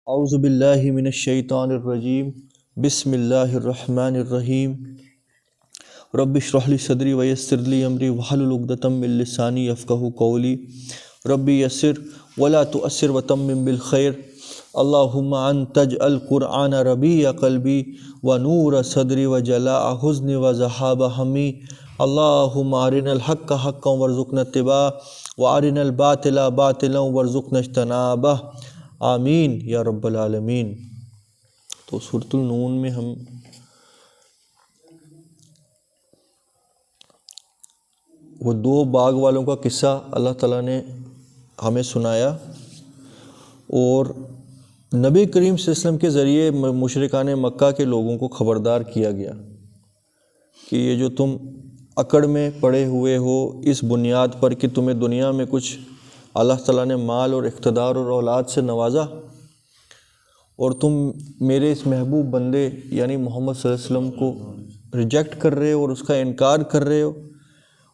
اعوذ باللہ من الشیطان الرجیم بسم اللہ الرحمن الرحیم رب اشرح لی صدری ویسر لی امری واحلل عقدۃ من لسانی یفقہوا قولی رب یسر ولا تؤثر وتمم بالخیر اللہم انت اجعل القرآن ربیع قلبی ونور صدری وجلاء حزنی وذہاب ہمی اللہم ارنا الحق حقا وارزقنا اتباعہ وارنا الباطل باطلا وارزقنا اجتنابہ آمین یا رب العالمین۔ تو سورۃ النون میں ہم وہ دو باغ والوں کا قصہ اللہ تعالیٰ نے ہمیں سنایا، اور نبی کریم صلی اللہ علیہ وسلم کے ذریعے مشرکان مکہ کے لوگوں کو خبردار کیا گیا کہ یہ جو تم اکڑ میں پڑے ہوئے ہو اس بنیاد پر کہ تمہیں دنیا میں کچھ اللہ تعالیٰ نے مال اور اقتدار اور اولاد سے نوازا، اور تم میرے اس محبوب بندے یعنی محمد صلی اللہ علیہ وسلم کو ریجیکٹ کر رہے ہو اور اس کا انکار کر رہے ہو،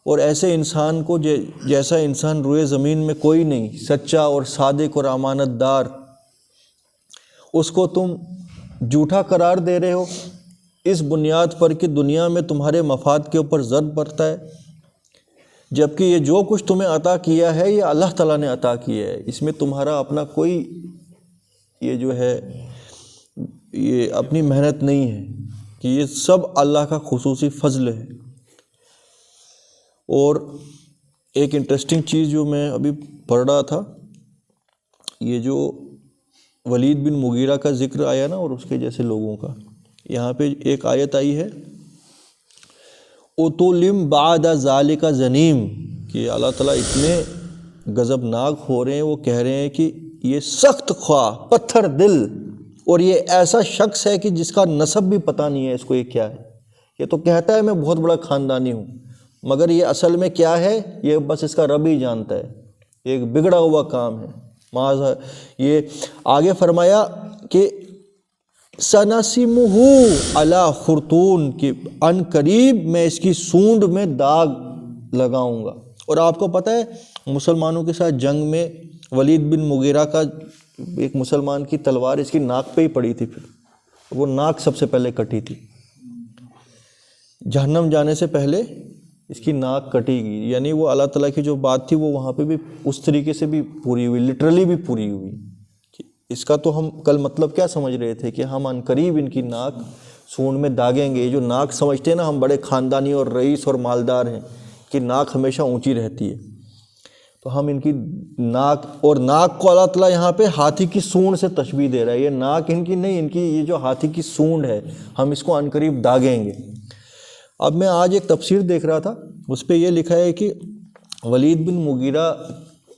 اور ایسے انسان کو جیسا انسان روئے زمین میں کوئی نہیں، سچا اور صادق اور امانت دار، اس کو تم جھوٹا قرار دے رہے ہو اس بنیاد پر کہ دنیا میں تمہارے مفاد کے اوپر ضرب پڑتا ہے، جبکہ یہ جو کچھ تمہیں عطا کیا ہے یہ اللہ تعالیٰ نے عطا کیا ہے، اس میں تمہارا اپنا کوئی یہ جو ہے یہ اپنی محنت نہیں ہے، کہ یہ سب اللہ کا خصوصی فضل ہے۔ اور ایک انٹرسٹنگ چیز جو میں ابھی پڑھ رہا تھا، یہ جو ولید بن مغیرہ کا ذکر آیا نا اور اس کے جیسے لوگوں کا، یہاں پہ ایک آیت آئی ہے اُتُلِم بعد ذالک زنیم، کہ اللہ تعالیٰ اتنے غضبناک ہو رہے ہیں، وہ کہہ رہے ہیں کہ یہ سخت خواہ پتھر دل، اور یہ ایسا شخص ہے کہ جس کا نسب بھی پتہ نہیں ہے اس کو یہ کیا ہے، یہ تو کہتا ہے میں بہت بڑا خاندانی ہوں، مگر یہ اصل میں کیا ہے یہ بس اس کا رب ہی جانتا ہے، یہ ایک بگڑا ہوا کام ہے۔ یہ آگے فرمایا کہ سَنَسِمُهُ عَلَى خُرْطُونٍ، کہ ان قریب میں اس کی سونڈ میں داغ لگاؤں گا۔ اور آپ کو پتہ ہے مسلمانوں کے ساتھ جنگ میں ولید بن مغیرہ کا ایک مسلمان کی تلوار اس کی ناک پہ ہی پڑی تھی، پھر وہ ناک سب سے پہلے کٹی تھی، جہنم جانے سے پہلے اس کی ناک کٹی گئی، یعنی وہ اللہ تعالیٰ کی جو بات تھی وہ وہاں پہ بھی اس طریقے سے بھی پوری ہوئی، لٹرلی بھی پوری ہوئی۔ اس کا تو ہم کل مطلب کیا سمجھ رہے تھے کہ ہم عنقریب ان کی ناک سونڈ میں داغیں گے۔ یہ جو ناک سمجھتے ہیں نا ہم بڑے خاندانی اور رئیس اور مالدار ہیں کہ ناک ہمیشہ اونچی رہتی ہے، تو ہم ان کی ناک، اور ناک کو اللہ تعالیٰ یہاں پہ ہاتھی کی سونڈ سے تشبیہ دے رہا ہے، یہ ناک ان کی نہیں، ان کی یہ جو ہاتھی کی سونڈ ہے ہم اس کو عنقریب داغیں گے۔ اب میں آج ایک تفسیر دیکھ رہا تھا، اس پہ یہ لکھا ہے کہ ولید بن مغیرہ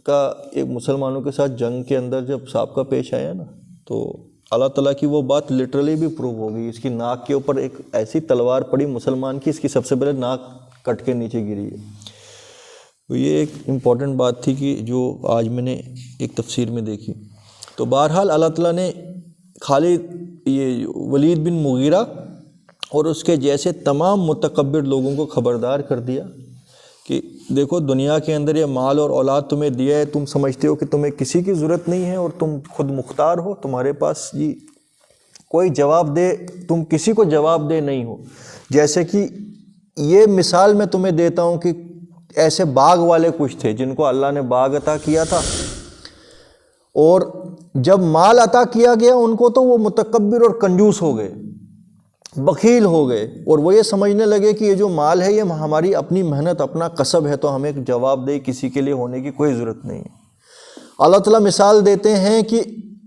کا ایک مسلمانوں کے ساتھ جنگ کے اندر جب سابقہ پیش آیا نا، تو اللہ تعالیٰ کی وہ بات لٹرلی بھی پروو ہو گئی، اس کی ناک کے اوپر ایک ایسی تلوار پڑی مسلمان کی، اس کی سب سے پہلے ناک کٹ کے نیچے گری ہے۔ تو یہ ایک امپورٹنٹ بات تھی کہ جو آج میں نے ایک تفسیر میں دیکھی۔ تو بہرحال اللہ تعالیٰ نے خالد یہ ولید بن مغیرہ اور اس کے جیسے تمام متکبر لوگوں کو خبردار کر دیا کہ دیکھو دنیا کے اندر یہ مال اور اولاد تمہیں دیا ہے، تم سمجھتے ہو کہ تمہیں کسی کی ضرورت نہیں ہے اور تم خود مختار ہو، تمہارے پاس کوئی جواب دے، تم کسی کو جواب دے نہیں ہو۔ جیسے کہ یہ مثال میں تمہیں دیتا ہوں کہ ایسے باغ والے کچھ تھے جن کو اللہ نے باغ عطا کیا تھا، اور جب مال عطا کیا گیا ان کو تو وہ متکبر اور کنجوس ہو گئے، بخیل ہو گئے، اور وہ یہ سمجھنے لگے کہ یہ جو مال ہے یہ ہماری اپنی محنت اپنا کسب ہے، تو ہمیں جواب دہ کسی کے لیے ہونے کی کوئی ضرورت نہیں ہے۔ اللہ تعالیٰ مثال دیتے ہیں کہ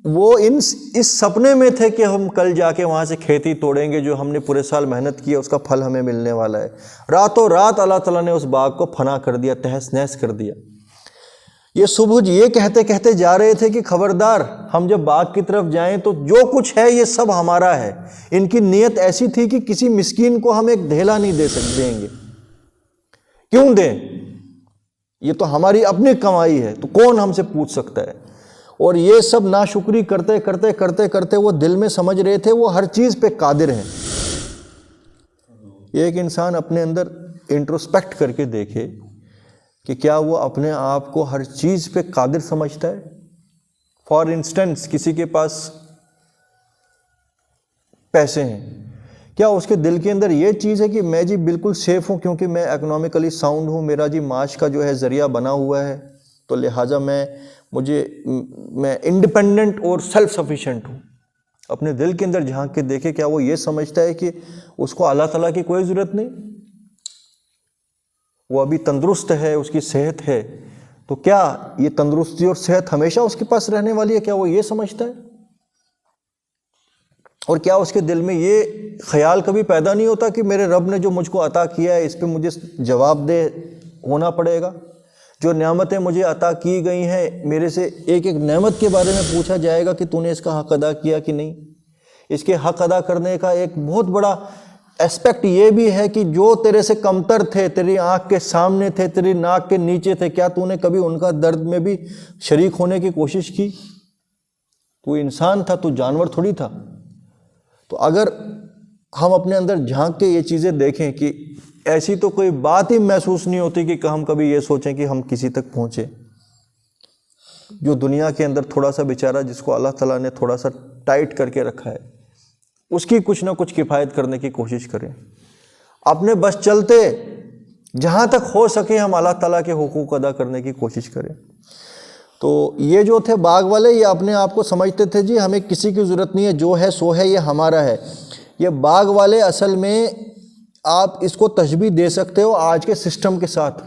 وہ اس سپنے میں تھے کہ ہم کل جا کے وہاں سے کھیتی توڑیں گے، جو ہم نے پورے سال محنت کی ہے اس کا پھل ہمیں ملنے والا ہے، راتوں رات اللہ تعالیٰ نے اس باغ کو فنا کر دیا، تہس نہس کر دیا۔ یہ صبح یہ کہتے کہتے جا رہے تھے کہ خبردار ہم جب باغ کی طرف جائیں تو جو کچھ ہے یہ سب ہمارا ہے۔ ان کی نیت ایسی تھی کہ کسی مسکین کو ہم ایک دھیلا نہیں دیں گے، کیوں دیں، یہ تو ہماری اپنی کمائی ہے، تو کون ہم سے پوچھ سکتا ہے۔ اور یہ سب ناشکری کرتے کرتے کرتے کرتے وہ دل میں سمجھ رہے تھے وہ ہر چیز پہ قادر ہیں۔ ایک انسان اپنے اندر انٹروسپیکٹ کر کے دیکھے کہ کیا وہ اپنے آپ کو ہر چیز پہ قادر سمجھتا ہے؟ فار انسٹنس کسی کے پاس پیسے ہیں، کیا اس کے دل کے اندر یہ چیز ہے کہ میں جی بالکل سیف ہوں کیونکہ میں اکنامکلی ساؤنڈ ہوں، میرا جی معاش کا جو ہے ذریعہ بنا ہوا ہے، تو لہٰذا میں انڈیپینڈنٹ اور سیلف سفیشینٹ ہوں؟ اپنے دل کے اندر جھانک کے دیکھے، کیا وہ یہ سمجھتا ہے کہ اس کو اللہ تعالیٰ کی کوئی ضرورت نہیں؟ وہ ابھی تندرست ہے، اس کی صحت ہے، تو کیا یہ تندرستی اور صحت ہمیشہ اس کے پاس رہنے والی ہے؟ کیا وہ یہ سمجھتا ہے؟ اور کیا اس کے دل میں یہ خیال کبھی پیدا نہیں ہوتا کہ میرے رب نے جو مجھ کو عطا کیا ہے اس پہ مجھے جواب دہ ہونا پڑے گا؟ جو نعمتیں مجھے عطا کی گئی ہیں، میرے سے ایک ایک نعمت کے بارے میں پوچھا جائے گا کہ تو نے اس کا حق ادا کیا کہ نہیں؟ اس کے حق ادا کرنے کا ایک بہت بڑا اسپیکٹ یہ بھی ہے کہ جو تیرے سے کمتر تھے، تیری آنکھ کے سامنے تھے، تیری ناک کے نیچے تھے، کیا تو نے کبھی ان کا درد میں بھی شریک ہونے کی کوشش کی؟ تو انسان تھا، تو جانور تھوڑی تھا۔ تو اگر ہم اپنے اندر جھانک کے یہ چیزیں دیکھیں کہ ایسی تو کوئی بات ہی محسوس نہیں ہوتی کہ ہم کبھی یہ سوچیں کہ ہم کسی تک پہنچے۔ جو دنیا کے اندر تھوڑا سا بیچارہ جس کو اللہ تعالیٰ نے تھوڑا سا ٹائٹ کر کے رکھا ہے، اس کی کچھ نہ کچھ کفایت کرنے کی کوشش کریں۔ اپنے بس چلتے جہاں تک ہو سکے ہم اللہ تعالیٰ کے حقوق ادا کرنے کی کوشش کریں۔ تو یہ جو تھے باغ والے، یہ اپنے آپ کو سمجھتے تھے جی ہمیں کسی کی ضرورت نہیں ہے، جو ہے سو ہے، یہ ہمارا ہے۔ یہ باغ والے اصل میں آپ اس کو تشبیہ دے سکتے ہو آج کے سسٹم کے ساتھ۔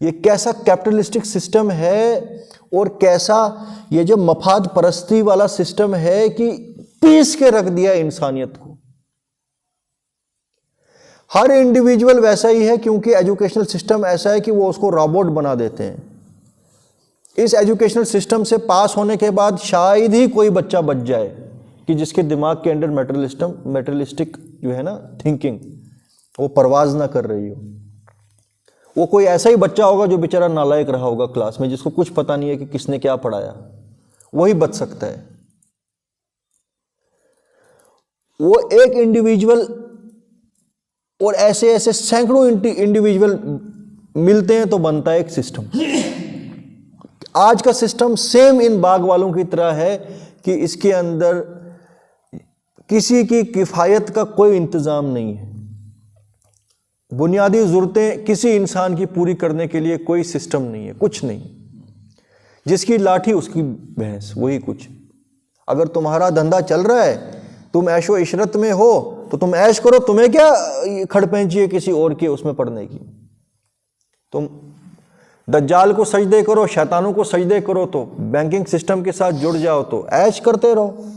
یہ کیسا کیپٹلسٹک سسٹم ہے اور کیسا یہ جو مفاد پرستی والا سسٹم ہے کہ پیس کے رکھ دیا انسانیت کو۔ ہر انڈیویجول ویسا ہی ہے کیونکہ ایجوکیشنل سسٹم ایسا ہے کہ وہ اس کو روبوٹ بنا دیتے ہیں۔ اس ایجوکیشنل سسٹم سے پاس ہونے کے بعد شاید ہی کوئی بچہ بچ جائے کہ جس کے دماغ کے اندر میٹرلسٹک جو ہے نا تھنکنگ وہ پرواز نہ کر رہی ہو۔ وہ کوئی ایسا ہی بچہ ہوگا جو بیچارہ نالائق رہا ہوگا کلاس میں، جس کو کچھ پتہ نہیں ہے کہ کس نے کیا پڑھایا، وہی بچ سکتا ہے۔ وہ ایک انڈیویجول اور ایسے ایسے سینکڑوں انڈیویجول ملتے ہیں تو بنتا ہے ایک سسٹم۔ آج کا سسٹم سیم ان باغ والوں کی طرح ہے کہ اس کے اندر کسی کی کفایت کا کوئی انتظام نہیں ہے۔ بنیادی ضرورتیں کسی انسان کی پوری کرنے کے لیے کوئی سسٹم نہیں ہے، کچھ نہیں۔ جس کی لاٹھی اس کی بھینس، وہی کچھ۔ اگر تمہارا دھندا چل رہا ہے، تم عیش و عشرت میں ہو تو تم عیش کرو، تمہیں کیا کھڑ پینچی ہے کسی اور کے اس میں پڑنے کی؟ تم دجال کو سجدے کرو، شیطانوں کو سجدے کرو، تو بینکنگ سسٹم کے ساتھ جڑ جاؤ تو عیش کرتے رہو۔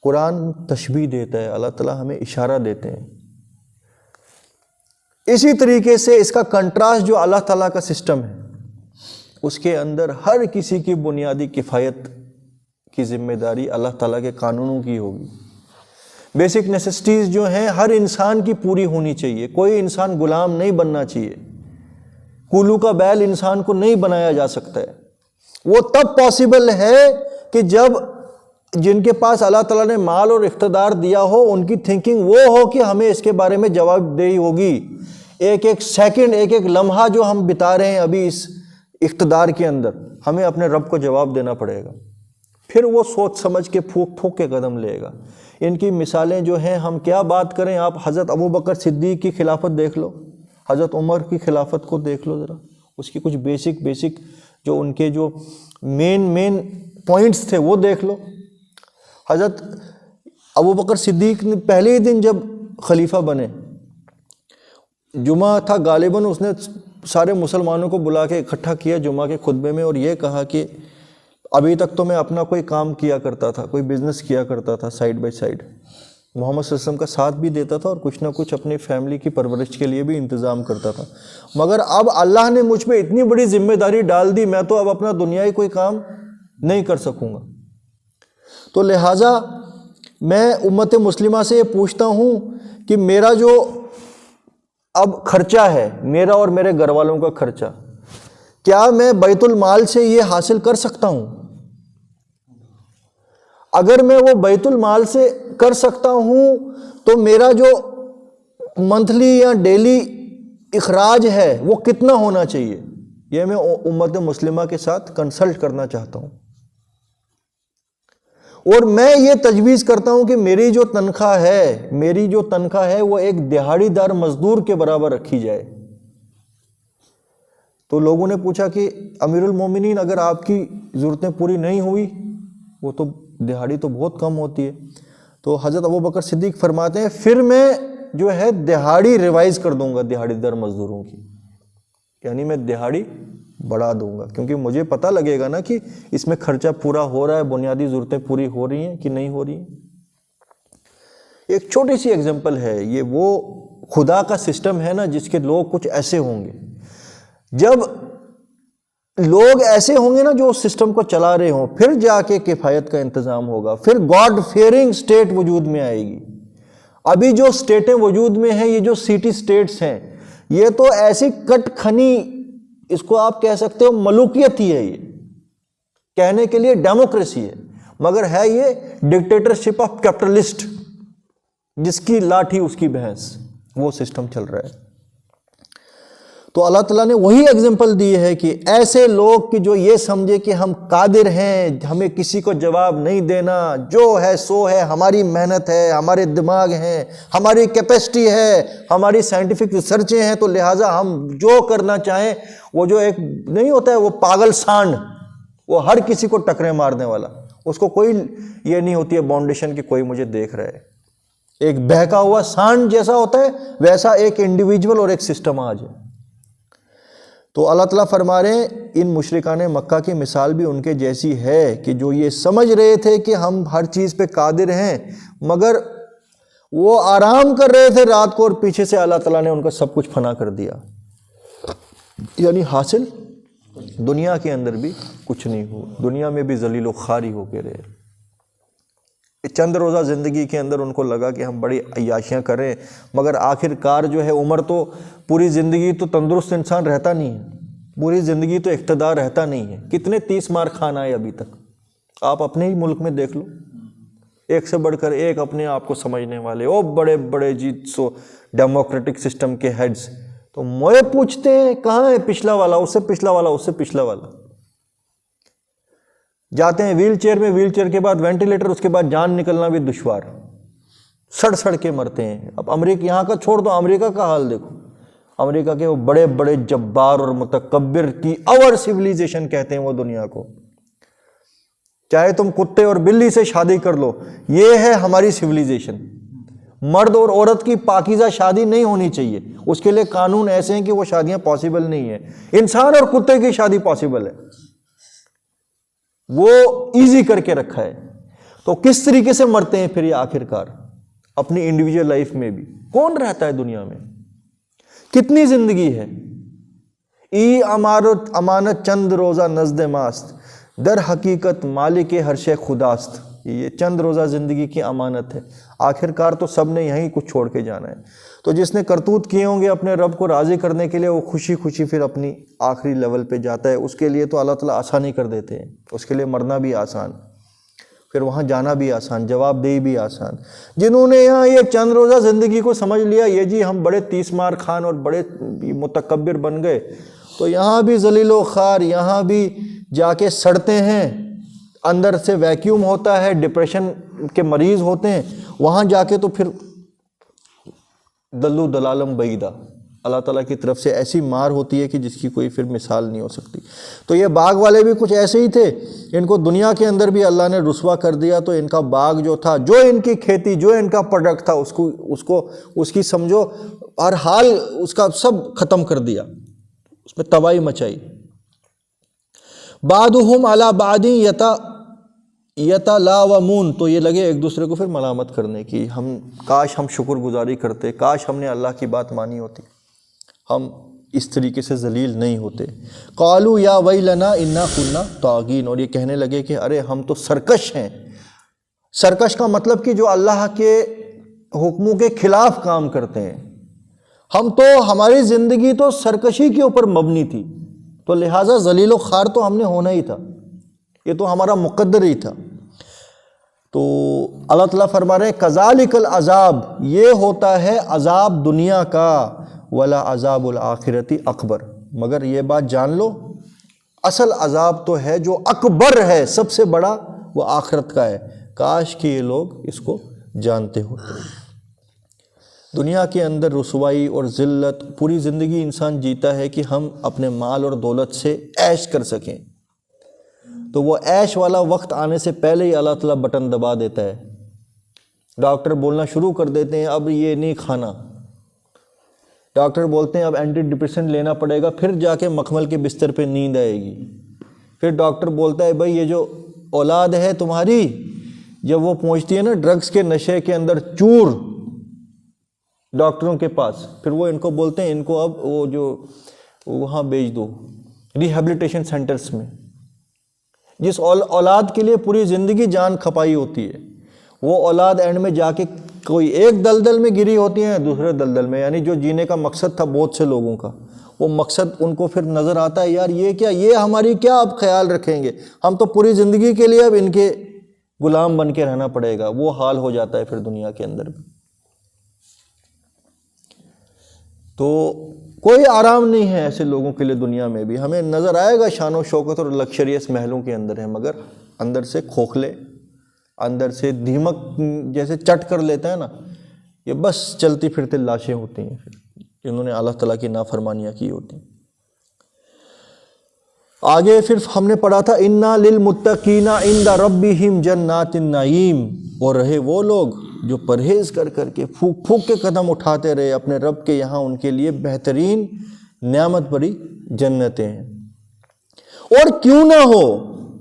قرآن تشبیہ دیتا ہے، اللہ تعالیٰ ہمیں اشارہ دیتے ہیں۔ اسی طریقے سے اس کا کنٹراسٹ جو اللہ تعالیٰ کا سسٹم ہے، اس کے اندر ہر کسی کی بنیادی کفایت کی ذمہ داری اللہ تعالیٰ کے قانونوں کی ہوگی۔ بیسک نیسیسٹیز جو ہیں ہر انسان کی پوری ہونی چاہیے، کوئی انسان غلام نہیں بننا چاہیے۔ کولو کا بیل انسان کو نہیں بنایا جا سکتا ہے۔ وہ تب پاسبل ہے کہ جب جن کے پاس اللہ تعالیٰ نے مال اور اقتدار دیا ہو، ان کی تھنکنگ وہ ہو کہ ہمیں اس کے بارے میں جواب دہی ہوگی۔ ایک ایک سیکنڈ، ایک ایک لمحہ جو ہم بتا رہے ہیں ابھی اس اقتدار کے اندر، ہمیں اپنے رب کو جواب دینا پڑے گا۔ پھر وہ سوچ سمجھ کے پھونک پھونک کے قدم لے گا۔ ان کی مثالیں جو ہیں، ہم کیا بات کریں، آپ حضرت ابوبکر صدیق کی خلافت دیکھ لو، حضرت عمر کی خلافت کو دیکھ لو ذرا، اس کی کچھ بیسک جو ان کے جو مین پوائنٹس تھے وہ دیکھ لو۔ حضرت ابوبکر صدیق نے پہلے ہی دن جب خلیفہ بنے، جمعہ تھا غالباً، اس نے سارے مسلمانوں کو بلا کے اکٹھا کیا جمعہ کے خطبے میں، اور یہ کہا کہ ابھی تک تو میں اپنا کوئی کام کیا کرتا تھا، کوئی بزنس کیا کرتا تھا سائیڈ بائی سائیڈ، محمد صلی اللہ علیہ وسلم کا ساتھ بھی دیتا تھا اور کچھ نہ کچھ اپنی فیملی کی پرورش کے لیے بھی انتظام کرتا تھا، مگر اب اللہ نے مجھ پہ اتنی بڑی ذمہ داری ڈال دی، میں تو اب اپنا دنیائی کوئی کام نہیں کر سکوں گا۔ تو لہٰذا میں امت مسلمہ سے یہ پوچھتا ہوں کہ میرا جو اب خرچہ ہے، میرا اور میرے گھر والوں کا خرچہ، کیا میں بیت المال سے یہ حاصل کر سکتا ہوں؟ اگر میں وہ بیت المال سے کر سکتا ہوں تو میرا جو منتھلی یا ڈیلی اخراج ہے وہ کتنا ہونا چاہیے؟ یہ میں امت مسلمہ کے ساتھ کنسلٹ کرنا چاہتا ہوں۔ اور میں یہ تجویز کرتا ہوں کہ میری جو تنخواہ ہے وہ ایک دہاڑی دار مزدور کے برابر رکھی جائے۔ تو لوگوں نے پوچھا کہ امیر المومنین اگر آپ کی ضرورتیں پوری نہیں ہوئی، وہ تو دہاڑی تو بہت کم ہوتی ہے، تو حضرت ابوبکر صدیق فرماتے ہیں پھر میں جو ہے دہاڑی ریوائز کر دوں گا دہاڑی دار مزدوروں کی، یعنی میں دہاڑی بڑھا دوں گا، کیونکہ مجھے پتہ لگے گا نا کہ اس میں خرچہ پورا ہو رہا ہے، بنیادی ضرورتیں پوری ہو رہی ہیں کہ نہیں ہو رہی ہیں۔ ایک چھوٹی سی ایگزامپل ہے، یہ وہ خدا کا سسٹم ہے نا جس کے لوگ کچھ ایسے ہوں گے، جب لوگ ایسے ہوں گے نا جو اس سسٹم کو چلا رہے ہوں، پھر جا کے کفایت کا انتظام ہوگا، پھر گاڈ فیئرنگ سٹیٹ وجود میں آئے گی۔ ابھی جو سٹیٹیں وجود میں ہیں، یہ جو سٹی سٹیٹس ہیں، یہ تو ایسی کٹ کھنی، اس کو آپ کہہ سکتے ہو ملوکیت ہی ہے، یہ کہنے کے لیے ڈیموکریسی ہے، مگر ہے یہ ڈکٹیٹرشپ آف کیپٹلسٹ، جس کی لاٹھی اس کی بھینس، وہ سسٹم چل رہا ہے۔ تو اللہ تعالیٰ نے وہی ایگزامپل دی ہے کہ ایسے لوگ کہ جو یہ سمجھے کہ ہم قادر ہیں، ہمیں کسی کو جواب نہیں دینا، جو ہے سو ہے، ہماری محنت ہے، ہمارے دماغ ہیں، ہماری کیپیسٹی ہے، ہماری سائنٹیفک ریسرچیں ہیں، تو لہٰذا ہم جو کرنا چاہیں، وہ جو ایک نہیں ہوتا ہے وہ پاگل سانڈ، وہ ہر کسی کو ٹکرے مارنے والا، اس کو کوئی یہ نہیں ہوتی ہے باؤنڈیشن کہ کوئی مجھے دیکھ رہا ہے، ایک بہکا ہوا سانڈ جیسا ہوتا ہے ویسا ایک انڈیویجول اور ایک سسٹم آج ہے۔ تو اللہ تعالیٰ فرما رہے ہیں ان مشرکان مکہ کی مثال بھی ان کے جیسی ہے کہ جو یہ سمجھ رہے تھے کہ ہم ہر چیز پہ قادر ہیں، مگر وہ آرام کر رہے تھے رات کو، اور پیچھے سے اللہ تعالیٰ نے ان کا سب کچھ فنا کر دیا، یعنی حاصل دنیا کے اندر بھی کچھ نہیں ہوا، دنیا میں بھی ذلیل و خواری ہو کے رہے۔ چند روزہ زندگی کے اندر ان کو لگا کہ ہم بڑی عیاشیاں کریں، مگر آخر کار جو ہے عمر تو پوری زندگی تو تندرست انسان رہتا نہیں ہے، پوری زندگی تو اقتدار رہتا نہیں ہے، کتنے 30 مار کھانا ہے ابھی تک، آپ اپنے ہی ملک میں دیکھ لو، ایک سے بڑھ کر ایک اپنے آپ کو سمجھنے والے، او بڑے بڑے جی سو ڈیموکریٹک سسٹم کے ہیڈز، تو موئے پوچھتے ہیں کہاں ہے پچھلا والا، اس سے پچھلا والا، اس سے پچھلا والا، جاتے ہیں ویل چیئر میں، ویل چیئر کے بعد وینٹیلیٹر، اس کے بعد جان نکلنا بھی دشوار، سڑ سڑ کے مرتے ہیں۔ اب امریکہ یہاں کا چھوڑ دو، امریکہ کا حال دیکھو، امریکہ کے وہ بڑے بڑے جبار اور متکبر کی اور سویلائزیشن کہتے ہیں وہ دنیا کو، چاہے تم کتے اور بلی سے شادی کر لو، یہ ہے ہماری سویلائزیشن۔ مرد اور عورت کی پاکیزہ شادی نہیں ہونی چاہیے، اس کے لیے قانون ایسے ہیں کہ وہ شادیاں پاسبل نہیں ہیں، انسان اور کتے کی شادی پاسبل ہے، وہ ایزی کر کے رکھا ہے۔ تو کس طریقے سے مرتے ہیں پھر یہ آخر کار اپنی انڈیویجول لائف میں بھی، کون رہتا ہے دنیا میں، کتنی زندگی ہے؟ ای امانت چند روزہ نزد ماست، در حقیقت مالک ہر شے خداست، یہ چند روزہ زندگی کی امانت ہے، آخر کار تو سب نے یہیں کچھ چھوڑ کے جانا ہے۔ تو جس نے کرتوت کیے ہوں گے اپنے رب کو راضی کرنے کے لیے، وہ خوشی خوشی پھر اپنی آخری لیول پہ جاتا ہے، اس کے لیے تو اللہ تعالیٰ آسانی کر دیتے ہیں، اس کے لیے مرنا بھی آسان، پھر وہاں جانا بھی آسان، جواب دہی بھی آسان۔ جنہوں نے یہاں یہ چند روزہ زندگی کو سمجھ لیا یہ جی ہم بڑے 30 مار خان اور بڑے متکبر بن گئے، تو یہاں بھی ذلیل و خوار، یہاں بھی جا کے سڑتے ہیں، اندر سے ویکیوم ہوتا ہے، ڈپریشن کے مریض ہوتے ہیں، وہاں جا کے تو پھر دلو دلالم بعیدہ، اللہ تعالیٰ کی طرف سے ایسی مار ہوتی ہے کہ جس کی کوئی پھر مثال نہیں ہو سکتی۔ تو یہ باغ والے بھی کچھ ایسے ہی تھے، ان کو دنیا کے اندر بھی اللہ نے رسوا کر دیا، تو ان کا باغ جو تھا، جو ان کی کھیتی، جو ان کا پروڈکٹ تھا، اس کی سمجھو ہر حال اس کا سب ختم کر دیا، اس میں تباہی مچائی۔ بعضهم علی بعض یتلاومون، تو یہ لگے ایک دوسرے کو پھر ملامت کرنے کی، کاش ہم شکر گزاری کرتے، کاش ہم نے اللہ کی بات مانی ہوتی، ہم اس طریقے سے ذلیل نہیں ہوتے۔ قالوا یا ویلنا انا کنا طاغین، اور یہ کہنے لگے کہ ارے ہم تو سرکش ہیں۔ سرکش کا مطلب کہ جو اللہ کے حکموں کے خلاف کام کرتے ہیں، ہم تو ہماری زندگی تو سرکشی کے اوپر مبنی تھی، تو لہٰذا ذلیل و خوار تو ہم نے ہونا ہی تھا، یہ تو ہمارا مقدر ہی تھا۔ تو اللہ تعالیٰ فرما رہے ہیں کذالک العذاب، یہ ہوتا ہے عذاب دنیا کا، ولا عذاب الآخرت اکبر، مگر یہ بات جان لو اصل عذاب تو ہے جو اکبر ہے، سب سے بڑا، وہ آخرت کا ہے۔ کاش کہ یہ لوگ اس کو جانتے ہوتے۔ دنیا کے اندر رسوائی اور ذلت پوری زندگی انسان جیتا ہے کہ ہم اپنے مال اور دولت سے عیش کر سکیں، تو وہ عیش والا وقت آنے سے پہلے ہی اللہ تعالیٰ بٹن دبا دیتا ہے۔ ڈاکٹر بولنا شروع کر دیتے ہیں اب یہ نہیں کھانا، ڈاکٹر بولتے ہیں اب اینٹی ڈپریسنٹ لینا پڑے گا، پھر جا کے مخمل کے بستر پہ نیند آئے گی۔ پھر ڈاکٹر بولتا ہے بھائی یہ جو اولاد ہے تمہاری، جب وہ پہنچتی ہے نا ڈرگز کے نشے کے اندر چور ڈاکٹروں کے پاس، پھر وہ ان کو بولتے ہیں ان کو اب وہ جو وہاں بھیج دو ریہیبلیٹیشن سینٹرز میں۔ جس اولاد کے لیے پوری زندگی جان کھپائی ہوتی ہے، وہ اولاد اینڈ میں جا کے کوئی ایک دلدل میں گری ہوتی ہیں، دوسرے دلدل میں، یعنی جو جینے کا مقصد تھا بہت سے لوگوں کا، وہ مقصد ان کو پھر نظر آتا ہے یار یہ کیا، یہ ہماری کیا اب خیال رکھیں گے، ہم تو پوری زندگی کے لیے اب ان کے غلام بن کے رہنا پڑے گا۔ وہ حال ہو جاتا ہے پھر دنیا کے اندر بھی۔ تو کوئی آرام نہیں ہے ایسے لوگوں کے لیے دنیا میں بھی۔ ہمیں نظر آئے گا شان و شوکت اور لگژریس محلوں کے اندر ہیں، مگر اندر سے کھوکھلے، اندر سے دیمک جیسے چٹ کر لیتا ہے نا، یہ بس چلتی پھرتے لاشیں ہوتی ہیں پھر جنہوں نے اللہ تعالیٰ کی نافرمانیاں کی ہوتی ہیں۔ آگے پھر ہم نے پڑھا تھا اِنَّا لِلْمُتَّقِينَ عِنْدَ رَبِّهِمْ جَنَّاتِ النَّعِيمِ، اور رہے وہ لوگ جو پرہیز کر کر کے پھونک پھونک کے قدم اٹھاتے رہے اپنے رب کے یہاں، ان کے لیے بہترین نعمت بھری جنتیں ہیں۔ اور کیوں نہ ہو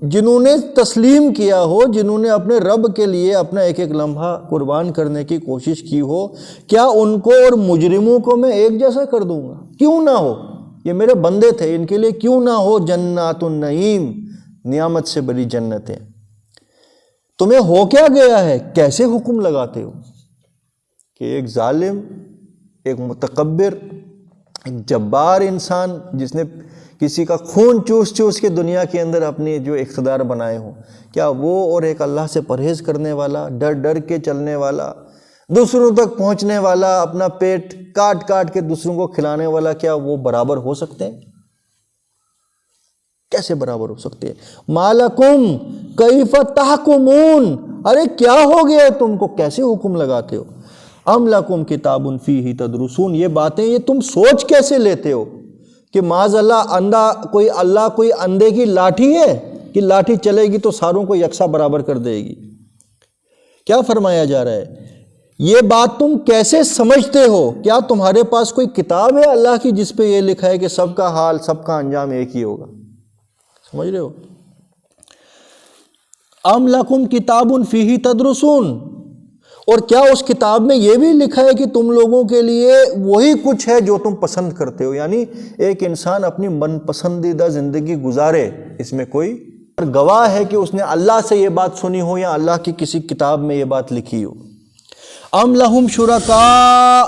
جنہوں نے تسلیم کیا ہو، جنہوں نے اپنے رب کے لیے اپنا ایک ایک لمحہ قربان کرنے کی کوشش کی ہو، کیا ان کو اور مجرموں کو میں ایک جیسا کر دوں گا؟ کیوں نہ ہو، یہ میرے بندے تھے، ان کے لیے کیوں نہ ہو جنات النعیم، نعمت سے بڑی جنتیں۔ تمہیں ہو کیا گیا ہے، کیسے حکم لگاتے ہو کہ ایک ظالم، ایک متکبر، ایک جبار انسان جس نے کسی کا خون چوس چوس کے دنیا کے اندر اپنی جو اقتدار بنائے ہوں، کیا وہ اور ایک اللہ سے پرہیز کرنے والا، ڈر ڈر کے چلنے والا، دوسروں تک پہنچنے والا، اپنا پیٹ کاٹ کاٹ کے دوسروں کو کھلانے والا، کیا وہ برابر ہو سکتے ہیں؟ کیسے برابر ہو سکتے ہیں؟ مالکم کیف تحکمون، ارے کیا ہو گیا تم کو، کیسے حکم لگاتے ہو؟ ام لکم کتاب فیہ تدرسون، یہ باتیں یہ تم سوچ کیسے لیتے ہو کہ معاذ اللہ اللہ کوئی اندھے کی لاٹھی ہے کہ لاٹھی چلے گی تو ساروں کو یکساں برابر کر دے گی؟ کیا فرمایا جا رہا ہے؟ یہ بات تم کیسے سمجھتے ہو؟ کیا تمہارے پاس کوئی کتاب ہے اللہ کی جس پہ یہ لکھا ہے کہ سب کا حال، سب کا انجام ایک ہی ہوگا؟ سمجھ رہے ہو؟ ام لکم کتاب فیہ تدرسون، اور کیا اس کتاب میں یہ بھی لکھا ہے کہ تم لوگوں کے لیے وہی کچھ ہے جو تم پسند کرتے ہو، یعنی ایک انسان اپنی من پسندیدہ زندگی گزارے، اس میں کوئی گواہ ہے کہ اس نے اللہ سے یہ بات سنی ہو یا اللہ کی کسی کتاب میں یہ بات لکھی ہو؟ ام لہم شرکاء،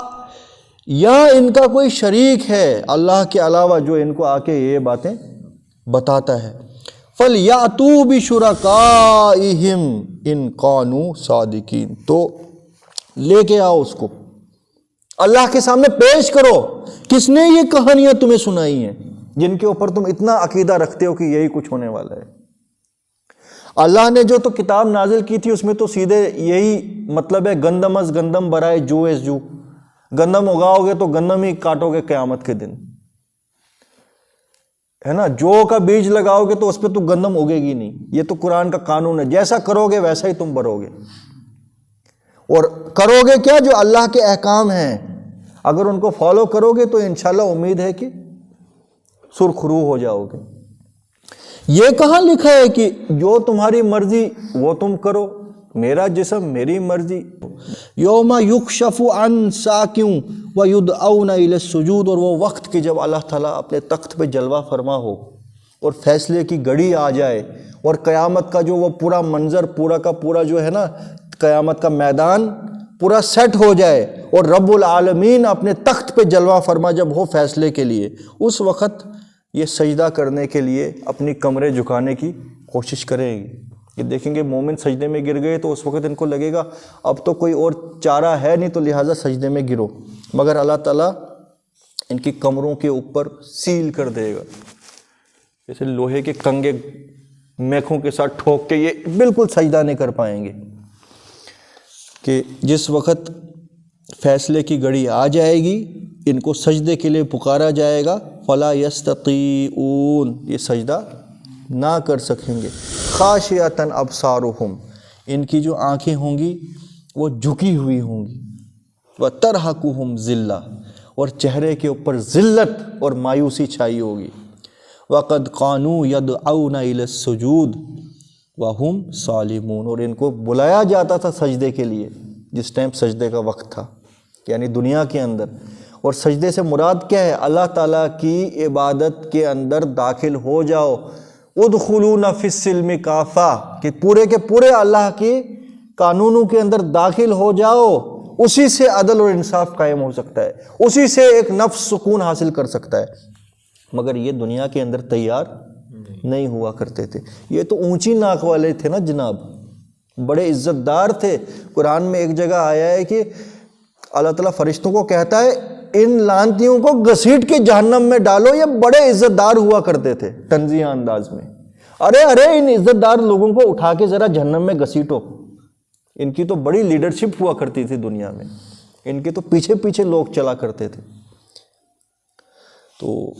یا ان کا کوئی شریک ہے اللہ کے علاوہ جو ان کو آ کے یہ باتیں بتاتا ہے؟ فَلْيَأْتُوا بِشُرَكَائِهِمْ إِن كَانُوا صَادِقِينَ، تو لے کے آؤ اس کو، اللہ کے سامنے پیش کرو، کس نے یہ کہانیاں تمہیں سنائی ہیں جن کے اوپر تم اتنا عقیدہ رکھتے ہو کہ یہی کچھ ہونے والا ہے؟ اللہ نے جو تو کتاب نازل کی تھی اس میں تو سیدھے یہی مطلب ہے، گندم از گندم برائے جو از جو، گندم اگاؤ گے تو گندم ہی کاٹو گے قیامت کے دن، ہے نا؟ جو کا بیج لگاؤ گے تو اس پہ تو گندم اگے گی نہیں، یہ تو قرآن کا قانون ہے، جیسا کرو گے ویسا ہی تم بھرو گے۔ اور کرو گے کیا؟ جو اللہ کے احکام ہیں اگر ان کو فالو کرو گے تو انشاءاللہ امید ہے کہ سرخرو ہو جاؤ گے۔ یہ کہاں لکھا ہے کہ جو تمہاری مرضی وہ تم کرو، میرا جسم میری مرضی؟ یوم یکشف عن ساق ویدعون الی السجود، اور وہ وقت کہ جب اللہ تعالیٰ اپنے تخت پہ جلوہ فرما ہو اور فیصلے کی گھڑی آ جائے اور قیامت کا جو وہ پورا منظر، پورا کا پورا جو ہے نا قیامت کا میدان پورا سیٹ ہو جائے اور رب العالمین اپنے تخت پہ جلوہ فرما جب ہو فیصلے کے لیے، اس وقت یہ سجدہ کرنے کے لیے اپنی کمریں جھکانے کی کوشش کریں گے۔ یہ دیکھیں گے مومن سجدے میں گر گئے تو اس وقت ان کو لگے گا اب تو کوئی اور چارہ ہے نہیں، تو لہٰذا سجدے میں گرو، مگر اللہ تعالیٰ ان کی کمروں کے اوپر سیل کر دے گا، جیسے لوہے کے کنگے میخوں کے ساتھ ٹھوک کے یہ بالکل سجدہ نہیں کر پائیں گے۔ کہ جس وقت فیصلے کی گھڑی آ جائے گی ان کو سجدے کے لیے پکارا جائے گا، فلا یستطیعون، یہ سجدہ نہ کر سکیں گے، خاشعۃ ابصارہم، ان کی جو آنکھیں ہوں گی وہ جھکی ہوئی ہوں گی، وترہقہم ذلہ، اور چہرے کے اوپر ذلت اور مایوسی چھائی ہوگی، وقد کانوا یدعون الی السجود وہم سالمون، اور ان کو بلایا جاتا تھا سجدے کے لیے جس ٹائم سجدے کا وقت تھا، یعنی دنیا کے اندر۔ اور سجدے سے مراد کیا ہے؟ اللہ تعالیٰ کی عبادت کے اندر داخل ہو جاؤ، ادخلون فی السلم کافہ، کہ پورے کے پورے اللہ کے قانونوں کے اندر داخل ہو جاؤ، اسی سے عدل اور انصاف قائم ہو سکتا ہے، اسی سے ایک نفس سکون حاصل کر سکتا ہے، مگر یہ دنیا کے اندر تیار نہیں ہوا کرتے تھے۔ یہ تو اونچی ناک والے تھے نا جناب، بڑے عزت دار تھے۔ قرآن میں ایک جگہ آیا ہے کہ اللہ تعالیٰ فرشتوں کو کہتا ہے ان لعنتیوں کو گھسیٹ کے جہنم میں ڈالو، یہ بڑے عزت دار ہوا کرتے تھے طنزیہ انداز میں۔ ارے ان عزت دار لوگوں کو اٹھا کے ذرا جہنم میں گھسیٹو، ان کی تو بڑی لیڈرشپ ہوا کرتی تھی دنیا میں، ان کے تو پیچھے پیچھے لوگ چلا کرتے تھے۔ تو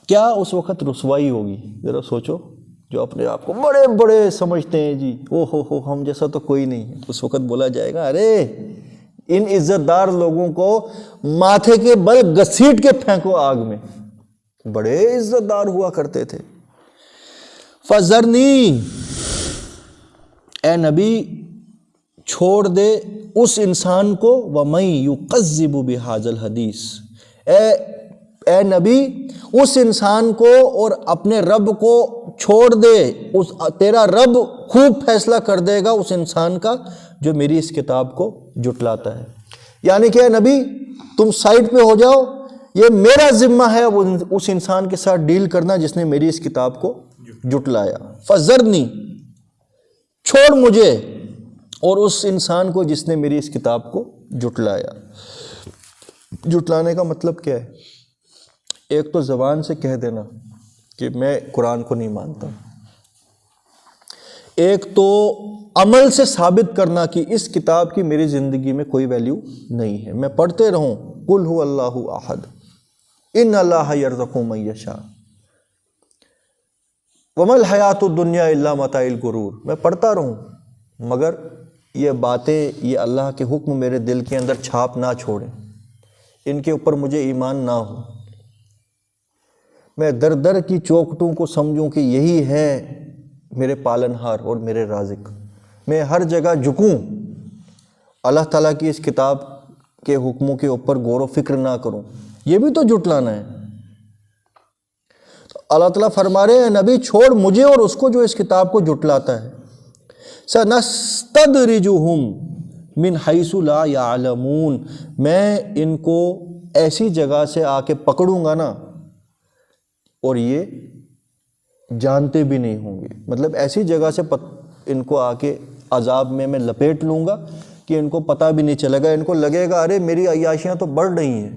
کیا اس وقت رسوائی ہوگی، ذرا سوچو، جو اپنے آپ کو بڑے بڑے سمجھتے ہیں، جی او ہو ہم جیسا تو کوئی نہیں ہے، اس وقت بولا جائے گا ارے ان عزت دار لوگوں کو ماتھے کے بل گھسیٹ کے پھینکو آگ میں، بڑے عزت دار ہوا کرتے تھے۔ فذرنی، اے نبی چھوڑ دے اس انسان کو، وَمَن يُكَذِّبُ بِهَذَا الْحَدِيثِ، اے نبی اس انسان کو اور اپنے رب کو چھوڑ دے، تیرا رب خوب فیصلہ کر دے گا اس انسان کا جو میری اس کتاب کو جھٹلاتا ہے۔ یعنی کہ اے نبی تم سائڈ پہ ہو جاؤ، یہ میرا ذمہ ہے اس انسان کے ساتھ ڈیل کرنا جس نے میری اس کتاب کو جھٹلایا۔ فذرنی، چھوڑ مجھے اور اس انسان کو جس نے میری اس کتاب کو جھٹلایا۔ جھٹلانے کا مطلب کیا ہے؟ ایک تو زبان سے کہہ دینا کہ میں قرآن کو نہیں مانتا، ایک تو عمل سے ثابت کرنا کہ اس کتاب کی میری زندگی میں کوئی ویلیو نہیں ہے، میں پڑھتے رہوں قل هو اللہ احد ان اللہ یرزق من یشاء وما الحیات الدنیا الا متاع الغرور، میں پڑھتا رہوں مگر یہ باتیں، یہ اللہ کے حکم میرے دل کے اندر چھاپ نہ چھوڑیں، ان کے اوپر مجھے ایمان نہ ہو، میں در در کی چوکھٹوں کو سمجھوں کہ یہی ہے میرے پالنہار اور میرے رازق، میں ہر جگہ جھکوں، اللہ تعالیٰ کی اس کتاب کے حکموں کے اوپر غور و فکر نہ کروں، یہ بھی تو جھٹلانا ہے۔ تو اللہ تعالیٰ فرما رہے ہیں نبی چھوڑ مجھے اور اس کو جو اس کتاب کو جھٹلاتا ہے۔ سَنَسْتَدْرِجُهُمْ مِنْ حَيْثُ لَا يَعْلَمُونَ، میں ان کو ایسی جگہ سے آ کے پکڑوں گا نا اور یہ جانتے بھی نہیں ہوں گے، مطلب ایسی جگہ سے ان کو آ کے عذاب میں لپیٹ لوں گا کہ ان کو پتہ بھی نہیں چلے گا، ان کو لگے گا ارے میری عیاشیاں تو بڑھ رہی ہیں،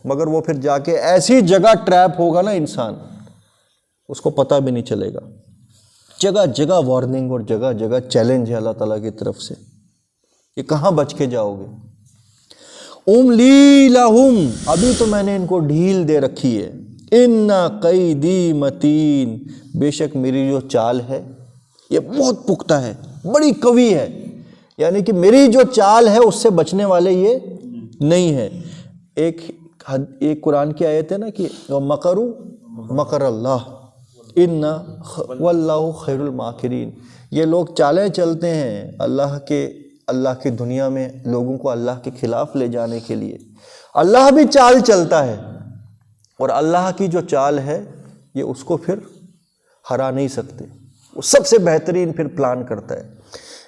مگر وہ پھر جا کے ایسی جگہ ٹریپ ہوگا نا انسان، اس کو پتہ بھی نہیں چلے گا۔ جگہ جگہ وارننگ اور جگہ جگہ چیلنج ہے اللہ تعالیٰ کی طرف سے، یہ کہاں بچ کے جاؤ گے؟ املی لہم، ابھی تو میں نے ان کو ڈھیل دے رکھی ہے، ان قیدی متین، بے شک میری جو چال ہے یہ بہت پختہ ہے، بڑی قوی ہے، یعنی کہ میری جو چال ہے اس سے بچنے والے یہ نہیں ہے۔ ایک قرآن کی آیت ہے نا کہ مکروا مکر اللہ ان واللہ خیر الماکرین، یہ لوگ چالیں چلتے ہیں اللہ کی دنیا میں لوگوں کو اللہ کے خلاف لے جانے کے لیے، اللہ بھی چال چلتا ہے، اور اللہ کی جو چال ہے یہ اس کو پھر ہرا نہیں سکتے، وہ سب سے بہترین پھر پلان کرتا ہے۔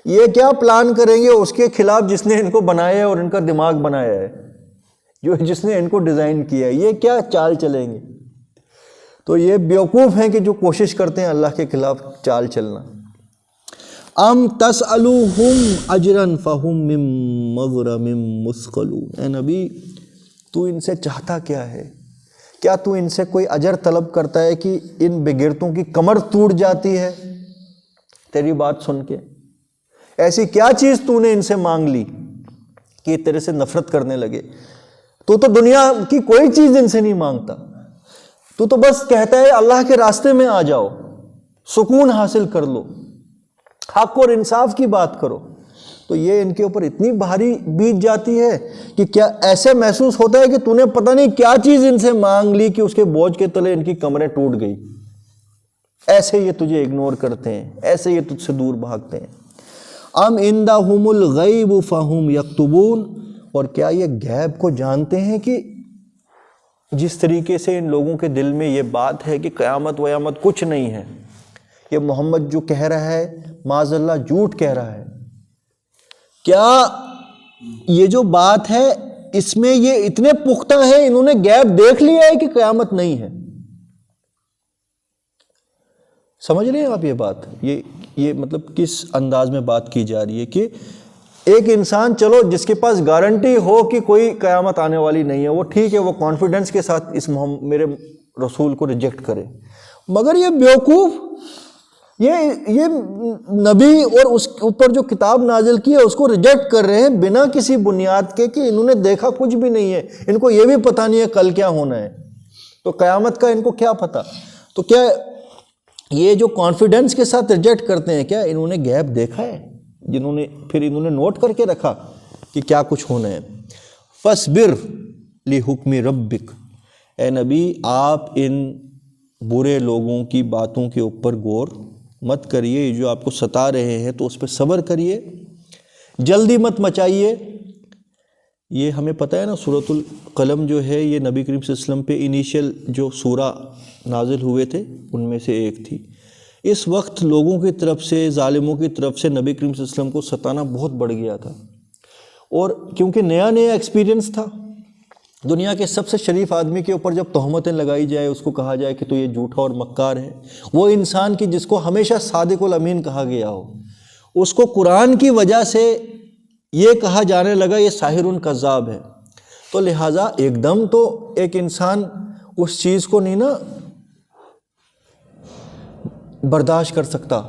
یہ کیا پلان کریں گے اس کے خلاف جس نے ان کو بنایا ہے اور ان کا دماغ بنایا ہے، جس نے ان کو ڈیزائن کیا ہے، یہ کیا چال چلیں گے؟ تو یہ بیوقوف ہیں کہ جو کوشش کرتے ہیں اللہ کے خلاف چال چلنا۔ ام تسألوہم اجرا فہم من مغرم مثقلون، اے نبی تو ان سے چاہتا کیا ہے؟ کیا تو ان سے کوئی اجر طلب کرتا ہے کہ ان بگرتوں کی کمر ٹوٹ جاتی ہے تیری بات سن کے؟ ایسی کیا چیز تو نے ان سے مانگ لی کہ یہ تیرے سے نفرت کرنے لگے؟ تو دنیا کی کوئی چیز ان سے نہیں مانگتا، تو بس کہتا ہے اللہ کے راستے میں آ جاؤ، سکون حاصل کر لو، حق اور انصاف کی بات کرو۔ تو یہ ان کے اوپر اتنی بھاری بیت جاتی ہے کہ کیا ایسے محسوس ہوتا ہے کہ تو نے پتہ نہیں کیا چیز ان سے مانگ لی کہ اس کے بوجھ کے تلے ان کی کمریں ٹوٹ گئی۔ ایسے یہ تجھے اگنور کرتے ہیں، ایسے یہ تجھ سے دور بھاگتے ہیں۔ ام عندہم الغیب فہم یکتبون، اور کیا یہ غیب کو جانتے ہیں کہ جس طریقے سے ان لوگوں کے دل میں یہ بات ہے کہ قیامت ویامت کچھ نہیں ہے، یہ محمد جو کہہ رہا ہے معاذ اللہ جھوٹ کہہ رہا ہے، کیا یہ جو بات ہے اس میں یہ اتنے پختہ ہیں، انہوں نے غیب دیکھ لیا ہے کہ قیامت نہیں ہے؟ سمجھ رہے ہیں آپ یہ بات؟ یہ مطلب کس انداز میں بات کی جا رہی ہے کہ ایک انسان چلو جس کے پاس گارنٹی ہو کہ کوئی قیامت آنے والی نہیں ہے، وہ ٹھیک ہے، وہ کانفیڈنس کے ساتھ اس میرے رسول کو ریجیکٹ کرے، مگر یہ بیوقوف، یہ نبی اور اس اوپر جو کتاب نازل کی ہے اس کو ریجیکٹ کر رہے ہیں بنا کسی بنیاد کے کہ انہوں نے دیکھا کچھ بھی نہیں ہے، ان کو یہ بھی پتہ نہیں ہے کل کیا ہونا ہے، تو قیامت کا ان کو کیا پتہ؟ تو کیا یہ جو کانفیڈنس کے ساتھ ریجیکٹ کرتے ہیں، کیا انہوں نے غیب دیکھا ہے جنہوں نے پھر انہوں نے نوٹ کر کے رکھا کہ کیا کچھ ہونا ہے؟ فَاصْبِرْ لِحُکْمِ رَبِّكَ، اے نبی آپ ان برے لوگوں کی باتوں کے اوپر غور مت کریے، جو آپ کو ستا رہے ہیں تو اس پہ صبر کریے، جلدی مت مچائیے۔ یہ ہمیں پتہ ہے نا، سورۃ القلم جو ہے یہ نبی کریم صلی اللہ علیہ وسلم پہ انیشیل جو سورہ نازل ہوئے تھے ان میں سے ایک تھی۔ اس وقت لوگوں کی طرف سے، ظالموں کی طرف سے نبی کریم صلی اللہ علیہ وسلم کو ستانا بہت بڑھ گیا تھا، اور کیونکہ نیا ایکسپیرینس تھا، دنیا کے سب سے شریف آدمی کے اوپر جب تہمتیں لگائی جائے، اس کو کہا جائے کہ تو یہ جھوٹا اور مکار ہے، وہ انسان کی جس کو ہمیشہ صادق الامین کہا گیا ہو، اس کو قرآن کی وجہ سے یہ کہا جانے لگا یہ ساحر کذاب ہے، تو لہٰذا ایک دم تو ایک انسان اس چیز کو نہیں نا برداشت کر سکتا،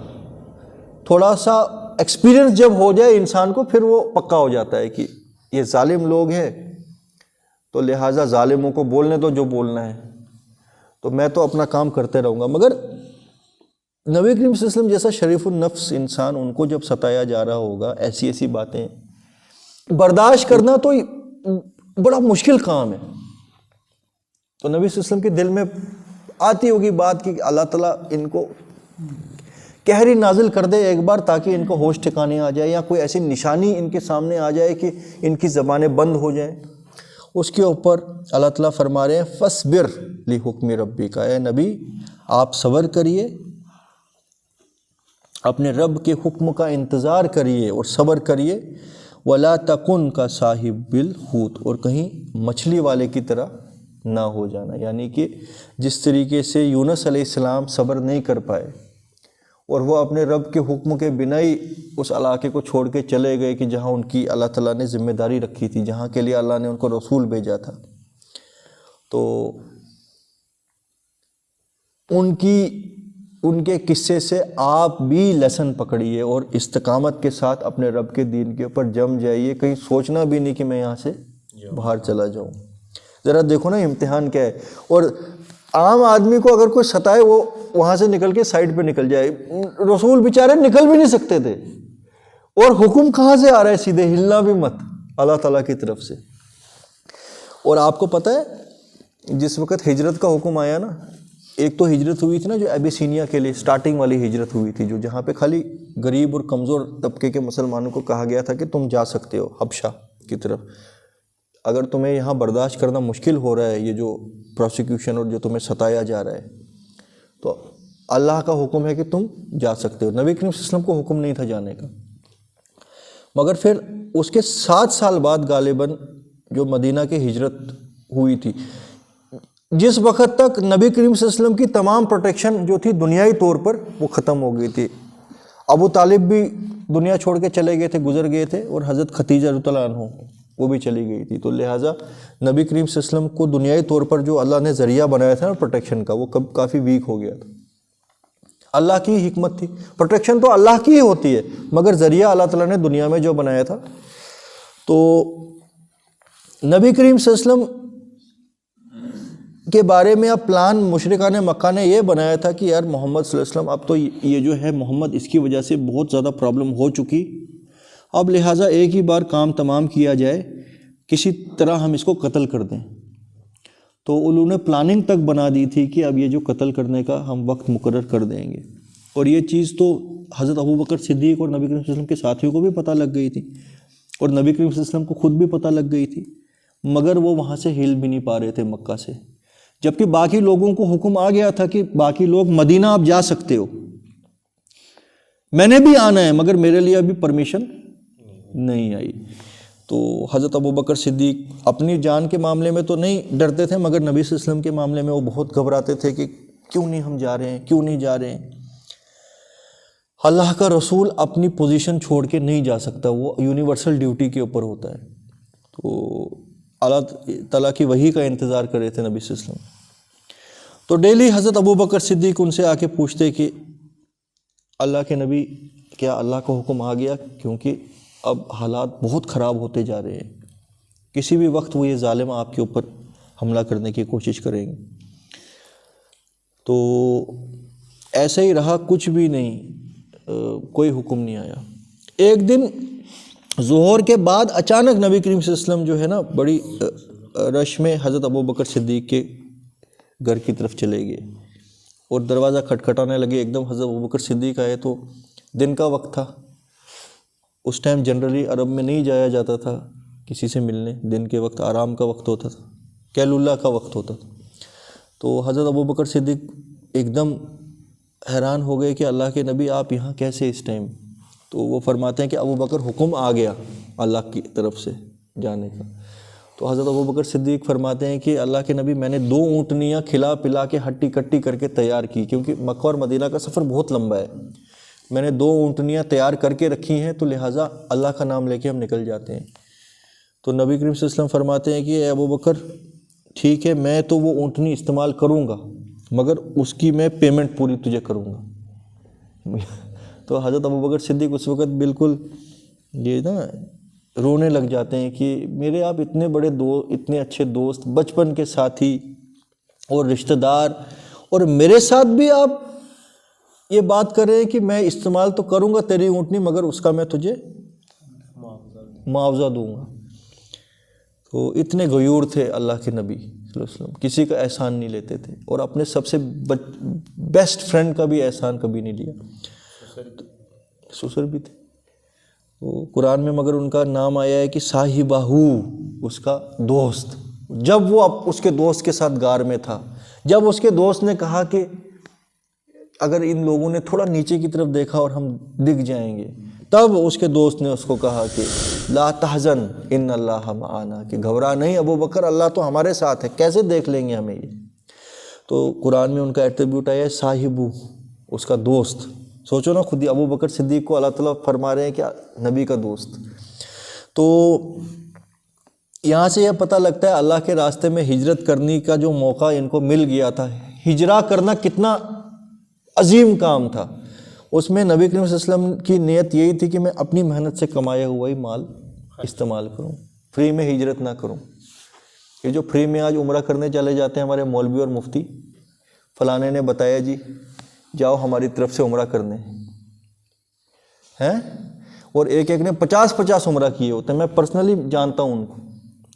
تھوڑا سا ایکسپیرینس جب ہو جائے انسان کو پھر وہ پکا ہو جاتا ہے کہ یہ ظالم لوگ ہیں، تو لہٰذا ظالموں کو بولنے دو جو بولنا ہے، تو میں تو اپنا کام کرتے رہوں گا۔ مگر نبی کریم صلی اللہ علیہ وسلم جیسا شریف النفس انسان، ان کو جب ستایا جا رہا ہوگا ایسی باتیں برداشت کرنا تو بڑا مشکل کام ہے، تو نبی صلی اللہ علیہ وسلم کے دل میں آتی ہوگی بات کہ اللہ تعالیٰ ان کو قہری نازل کر دے ایک بار تاکہ ان کو ہوش ٹھکانے آ جائے، یا کوئی ایسی نشانی ان کے سامنے آ جائے کہ ان کی زبانیں بند ہو جائیں۔ اس کے اوپر اللہ تعالیٰ فرما رہے ہیں فَاصْبِرْ لِحُکْمِ رَبِّكَ، اے نبی آپ صبر کریے، اپنے رب کے حکم کا انتظار کریے اور صبر کریے، وَلَا تَكُنْ كَصَاحِبِ الْحُوتِ، اور کہیں مچھلی والے کی طرح نہ ہو جانا، یعنی کہ جس طریقے سے یونس علیہ السلام صبر نہیں کر پائے اور وہ اپنے رب کے حکم کے بنا ہی اس علاقے کو چھوڑ کے چلے گئے کہ جہاں ان کی اللہ تعالیٰ نے ذمہ داری رکھی تھی، جہاں کے لیے اللہ نے ان کو رسول بھیجا تھا، تو ان کے قصے سے آپ بھی لیسن پکڑیے اور استقامت کے ساتھ اپنے رب کے دین کے اوپر جم جائیے، کہیں سوچنا بھی نہیں کہ میں یہاں سے باہر چلا جاؤں۔ ذرا دیکھو نا امتحان کیا ہے، اور عام آدمی کو اگر کوئی ستائے وہ وہاں سے نکل کے سائڈ پہ نکل جائے، رسول بیچارے نکل بھی نہیں سکتے تھے، اور حکم کہاں سے آ رہا ہے؟ سیدھے ہلنا بھی مت، اللہ تعالیٰ کی طرف سے۔ اور آپ کو پتہ ہے جس وقت ہجرت کا حکم آیا نا، ایک تو ہجرت ہوئی تھی نا جو ابیسینیا کے لیے سٹارٹنگ والی ہجرت ہوئی تھی، جو جہاں پہ خالی غریب اور کمزور طبقے کے مسلمانوں کو کہا گیا تھا کہ تم جا سکتے ہو حبشہ کی طرف، اگر تمہیں یہاں برداشت کرنا مشکل ہو رہا ہے یہ جو پروسیکیوشن اور جو تمہیں ستایا جا رہا ہے، تو اللہ کا حکم ہے کہ تم جا سکتے ہو۔ نبی کریم صلی اللہ علیہ وسلم کو حکم نہیں تھا جانے کا، مگر پھر اس کے 7 سال بعد غالباً جو مدینہ کی ہجرت ہوئی تھی، جس وقت تک نبی کریم صلی اللہ علیہ وسلم کی تمام پروٹیکشن جو تھی دنیائی طور پر وہ ختم ہو گئی تھی، ابو طالب بھی دنیا چھوڑ کے چلے گئے تھے، گزر گئے تھے، اور حضرت خدیجہ رضی اللہ عنہ وہ بھی چلی گئی تھی، تو لہٰذا نبی کریم صلی اللہ علیہ وسلم کو دنیائی طور پر جو اللہ نے ذریعہ بنایا تھا نا پروٹیکشن کا، وہ کافی ویک ہو گیا تھا۔ اللہ کی حکمت تھی. پروٹیکشن تو اللہ کی ہی ہوتی ہے مگر ذریعہ اللہ تعالیٰ نے دنیا میں جو بنایا تھا. تو نبی کریم صلی اللہ علیہ وسلم کے بارے میں اب پلان مشرکان مکہ نے یہ بنایا تھا کہ یار محمد صلی اللہ علیہ وسلم اب تو یہ جو ہے محمد اس کی وجہ سے بہت زیادہ پرابلم ہو چکی، اب لہٰذا ایک ہی بار کام تمام کیا جائے، کسی طرح ہم اس کو قتل کر دیں. تو انہوں نے پلاننگ تک بنا دی تھی کہ اب یہ جو قتل کرنے کا ہم وقت مقرر کر دیں گے. اور یہ چیز تو حضرت ابوبکر صدیق اور نبی کریم صلی اللہ علیہ وسلم کے ساتھیوں کو بھی پتہ لگ گئی تھی اور نبی کریم صلی اللہ علیہ وسلم کو خود بھی پتہ لگ گئی تھی، مگر وہ وہاں سے ہل بھی نہیں پا رہے تھے مکہ سے. جبکہ باقی لوگوں کو حکم آ گیا تھا کہ باقی لوگ مدینہ آپ جا سکتے ہو، میں نے بھی آنا ہے مگر میرے لیے ابھی پرمیشن نہیں آئی. تو حضرت ابوبکر صدیق اپنی جان کے معاملے میں تو نہیں ڈرتے تھے مگر نبی صلی اللہ علیہ وسلم کے معاملے میں وہ بہت گھبراتے تھے کہ کیوں نہیں ہم جا رہے ہیں، کیوں نہیں جا رہے ہیں. اللہ کا رسول اپنی پوزیشن چھوڑ کے نہیں جا سکتا، وہ یونیورسل ڈیوٹی کے اوپر ہوتا ہے. تو اللہ تعالیٰ کی وحی کا انتظار کر رہے تھے نبی صلی اللہ علیہ وسلم. تو ڈیلی حضرت ابوبکر صدیق ان سے آ کے پوچھتے کہ اللہ کے نبی کیا اللہ کا حکم آ گیا، کیونکہ اب حالات بہت خراب ہوتے جا رہے ہیں، کسی بھی وقت وہ یہ ظالم آپ کے اوپر حملہ کرنے کی کوشش کریں گے. تو ایسے ہی رہا، کچھ بھی نہیں، کوئی حکم نہیں آیا. ایک دن ظہر کے بعد اچانک نبی کریم صلی اللہ علیہ وسلم جو ہے نا بڑی رش میں حضرت ابوبکر صدیق کے گھر کی طرف چلے گئے اور دروازہ کھٹکھٹانے لگے. ایک دم حضرت ابوبکر صدیق آئے تو دن کا وقت تھا، اس ٹائم جنرلی عرب میں نہیں جایا جاتا تھا کسی سے ملنے، دن کے وقت آرام کا وقت ہوتا تھا، قیلولہ کا وقت ہوتا تھا. تو حضرت ابوبکر صدیق ایک دم حیران ہو گئے کہ اللہ کے نبی آپ یہاں کیسے اس ٹائم؟ تو وہ فرماتے ہیں کہ ابوبکر حکم آ گیا اللہ کی طرف سے جانے کا. تو حضرت ابوبکر صدیق فرماتے ہیں کہ اللہ کے نبی میں نے 2 اونٹنیاں کھلا پلا کے ہٹی کٹی کر کے تیار کی، کیونکہ مکہ اور مدینہ کا سفر بہت لمبا ہے. میں نے 2 اونٹنیاں تیار کر کے رکھی ہیں، تو لہٰذا اللہ کا نام لے کے ہم نکل جاتے ہیں. تو نبی کریم صلی اللہ علیہ وسلم فرماتے ہیں کہ اے ابوبکر ٹھیک ہے، میں تو وہ اونٹنی استعمال کروں گا مگر اس کی میں پیمنٹ پوری تجھے کروں گا. تو حضرت ابوبکر صدیق اس وقت بالکل یہ نا رونے لگ جاتے ہیں کہ میرے آپ اتنے بڑے اتنے اچھے دوست، بچپن کے ساتھی اور رشتہ دار، اور میرے ساتھ بھی آپ یہ بات کر رہے ہیں کہ میں استعمال تو کروں گا تیری اونٹنی مگر اس کا میں تجھے معاوضہ دوں گا. تو اتنے غیور تھے اللہ کے نبی صلی اللہ علیہ وسلم، کسی کا احسان نہیں لیتے تھے اور اپنے سب سے بیسٹ فرینڈ کا بھی احسان کبھی نہیں لیا. سسر بھی تھے. تو قرآن میں مگر ان کا نام آیا ہے کہ صاحبہو، اس کا دوست. جب وہ اس کے دوست کے ساتھ غار میں تھا، جب اس کے دوست نے کہا کہ اگر ان لوگوں نے تھوڑا نیچے کی طرف دیکھا اور ہم دکھ جائیں گے، تب اس کے دوست نے اس کو کہا کہ لا تحزن ان اللہ معنا، کہ گھبرا نہیں ابوبکر، اللہ تو ہمارے ساتھ ہے، کیسے دیکھ لیں گے ہمیں یہ. تو قرآن میں ان کا ایٹریبیوٹ آیا ہے صاحبو، اس کا دوست. سوچو نا، خود ہی ابوبکر صدیق کو اللہ تعالیٰ فرما رہے ہیں کہ نبی کا دوست. تو یہاں سے یہ پتہ لگتا ہے اللہ کے راستے میں ہجرت کرنے کا جو موقع ان کو مل گیا تھا، ہجرہ کرنا کتنا عظیم کام تھا. اس میں نبی کریم صلی اللہ علیہ وسلم کی نیت یہی تھی کہ میں اپنی محنت سے کمایا ہوا ہی مال استعمال کروں، فری میں ہجرت نہ کروں. یہ جو فری میں آج عمرہ کرنے چلے جاتے ہیں ہمارے مولوی اور مفتی، فلانے نے بتایا جی جاؤ ہماری طرف سے عمرہ کرنے ہیں، اور ایک نے 50 عمرہ کیے ہوتے ہیں. میں پرسنلی جانتا ہوں ان کو،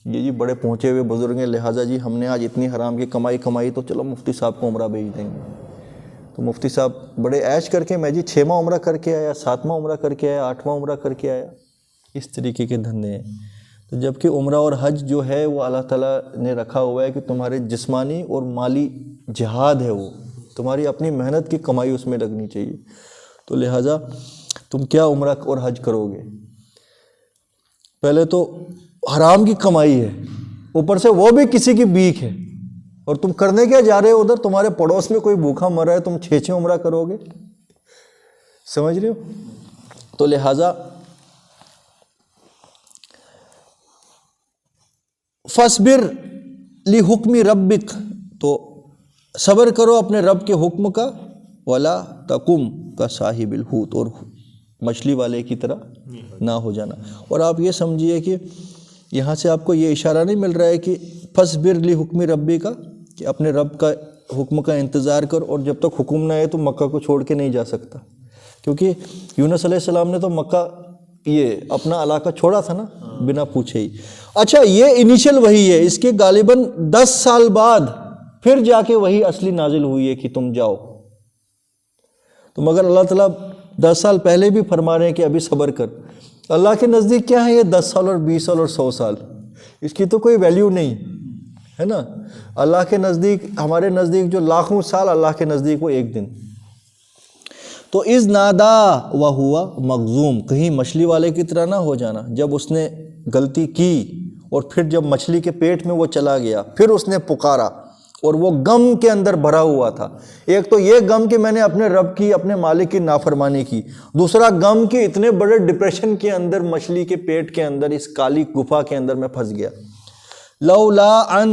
یہ جی بڑے پہنچے ہوئے بزرگ ہیں، لہٰذا جی ہم نے آج اتنی حرام کی کمائی تو چلو مفتی صاحب کو عمرہ بھیج دیں گے. تو مفتی صاحب بڑے عیش کر کے میں جی 6واں عمرہ کر کے آیا، 7واں عمرہ کر کے آیا، 8واں عمرہ کر کے آیا. اس طریقے کے دھندے ہیں. تو جبکہ عمرہ اور حج جو ہے وہ اللہ تعالیٰ نے رکھا ہوا ہے کہ تمہارے جسمانی اور مالی جہاد ہے، وہ تمہاری اپنی محنت کی کمائی اس میں لگنی چاہیے. تو لہٰذا تم کیا عمرہ اور حج کرو گے؟ پہلے تو حرام کی کمائی ہے، اوپر سے وہ بھی کسی کی بیک ہے، اور تم کرنے کیا جا رہے ہو ادھر؟ تمہارے پڑوس میں کوئی بھوکا مر رہا ہے، تم 6 عمرہ کرو گے؟ سمجھ رہے ہو؟ تو لہٰذا فَاصْبِرْ لِحُکْمِ رَبِّکَ، تو صبر کرو اپنے رب کے حکم کا. ولا تقم کا صاحب الحوت، اور مچھلی والے کی طرح نہ ہو جانا۔ اور آپ یہ سمجھیے کہ یہاں سے آپ کو یہ اشارہ نہیں مل رہا ہے کہ فاصبر لحکم ربی کا، کہ اپنے رب کا حکم کا انتظار کر، اور جب تک حکم نہ آئے تو مکہ کو چھوڑ کے نہیں جا سکتا، کیونکہ یونس علیہ السلام نے تو مکہ یہ اپنا علاقہ چھوڑا تھا نا بنا پوچھے ہی۔ اچھا یہ انیشل وحی ہے، اس کے غالباً 10 سال بعد پھر جا کے وحی اصلی نازل ہوئی ہے کہ تم جاؤ۔ تو مگر اللہ تعالیٰ 10 سال پہلے بھی فرما رہے ہیں کہ ابھی صبر کر۔ اللہ کے نزدیک کیا ہے یہ 10 سال اور 20 سال اور 100 سال، اس کی تو کوئی ویلیو نہیں ہے نا۔ اللہ کے نزدیک، ہمارے نزدیک جو لاکھوں سال، اللہ کے نزدیک وہ ایک دن۔ تو اذ نادا وہوا مغزوم، کہیں مچھلی والے کی طرح نہ ہو جانا۔ جب اس نے غلطی کی اور پھر جب مچھلی کے پیٹ میں وہ چلا گیا، پھر اس نے پکارا اور وہ غم کے اندر بھرا ہوا تھا۔ ایک تو یہ غم کہ میں نے اپنے رب کی، اپنے مالک کی نافرمانی کی، دوسرا غم کہ اتنے بڑے ڈپریشن کے اندر، مچھلی کے پیٹ کے اندر، اس کالی گفا کے اندر میں پھنس گیا۔ لولا ان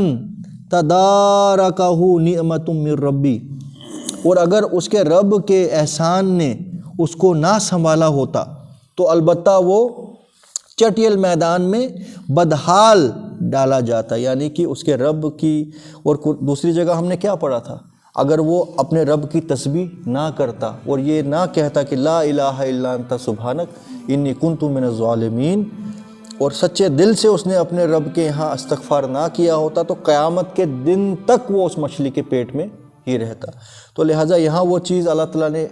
تدارکہ نعمت من ربی، اور اگر اس کے رب کے احسان نے اس کو نہ سنبھالا ہوتا تو البتہ وہ چٹیل میدان میں بدحال ڈالا جاتا، یعنی کہ اس کے رب کی۔ اور دوسری جگہ ہم نے کیا پڑھا تھا، اگر وہ اپنے رب کی تسبیح نہ کرتا اور یہ نہ کہتا کہ لا الہ الا انت سبحانک انی کنت من الظالمین، اور سچے دل سے اس نے اپنے رب کے یہاں استغفار نہ کیا ہوتا، تو قیامت کے دن تک وہ اس مچھلی کے پیٹ میں ہی رہتا۔ تو لہٰذا یہاں وہ چیز اللہ تعالیٰ نے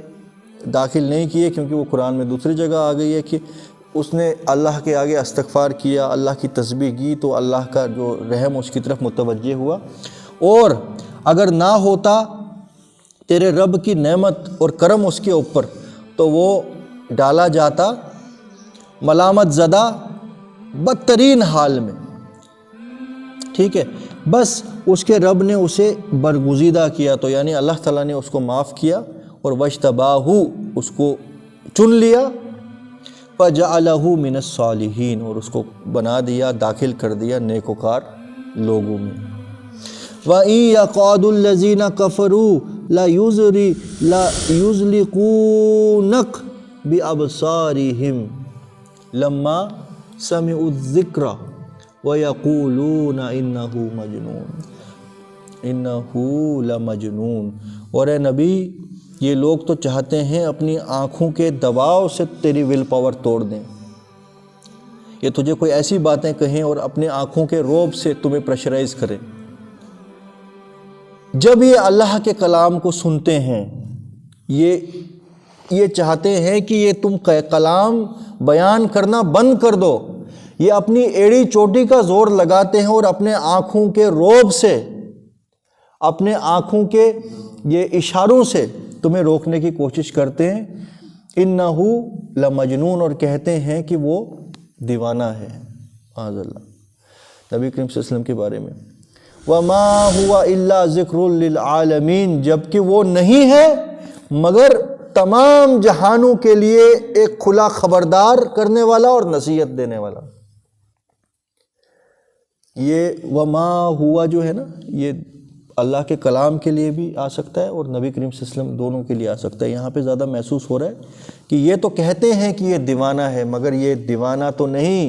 داخل نہیں کی ہے، کیونکہ وہ قرآن میں دوسری جگہ آ گئی ہے کہ اس نے اللہ کے آگے استغفار کیا، اللہ کی تسبیح کی، تو اللہ کا جو رحم اس کی طرف متوجہ ہوا۔ اور اگر نہ ہوتا تیرے رب کی نعمت اور کرم اس کے اوپر، تو وہ ڈالا جاتا ملامت زدہ بدترین حال میں، ٹھیک ہے۔ بس اس کے رب نے اسے برگزیدہ کیا، تو یعنی اللہ تعالیٰ نے اس کو معاف کیا، اور وجتباہ، اس کو چن لیا، فجعلہ من الصالحین، اور اس کو بنا دیا، داخل کر دیا نیکوکار لوگوں میں۔ وَإِن يَقْعُدُ الَّذِينَ كَفَرُوا لَيُزْلِقُونَكَ بِأَبْصَارِهِمْ لَمَّا سَمِعُوا الذِّكْرَ وَيَقُولُونَ إِنَّهُ لَمَجْنُونٌ۔ اور اے نبی، یہ لوگ تو چاہتے ہیں اپنی آنکھوں کے دباؤ سے تیری ول پاور توڑ دیں، یہ تجھے کوئی ایسی باتیں کہیں اور اپنے آنکھوں کے روب سے تمہیں پریشرائز کریں۔ جب یہ اللہ کے کلام کو سنتے ہیں، یہ چاہتے ہیں کہ یہ تم کلام بیان کرنا بند کر دو، یہ اپنی ایڑی چوٹی کا زور لگاتے ہیں اور اپنے آنکھوں کے روب سے، اپنے آنکھوں کے یہ اشاروں سے تمہیں روکنے کی کوشش کرتے ہیں۔ انہ لمجنون، اور کہتے ہیں کہ وہ دیوانہ ہے، معاذ اللہ، نبی کریم صلی اللہ علیہ وسلم کے بارے میں۔ وما هو الا ذکر للعالمین، جبکہ وہ نہیں ہے مگر تمام جہانوں کے لیے ایک کھلا خبردار کرنے والا اور نصیحت دینے والا۔ یہ وما ہوا جو ہے نا، یہ اللہ کے کلام کے لیے بھی آ سکتا ہے اور نبی کریم صلی اللہ علیہ وسلم دونوں کے لیے آ سکتا ہے۔ یہاں پہ زیادہ محسوس ہو رہا ہے کہ یہ تو کہتے ہیں کہ یہ دیوانہ ہے، مگر یہ دیوانہ تو نہیں،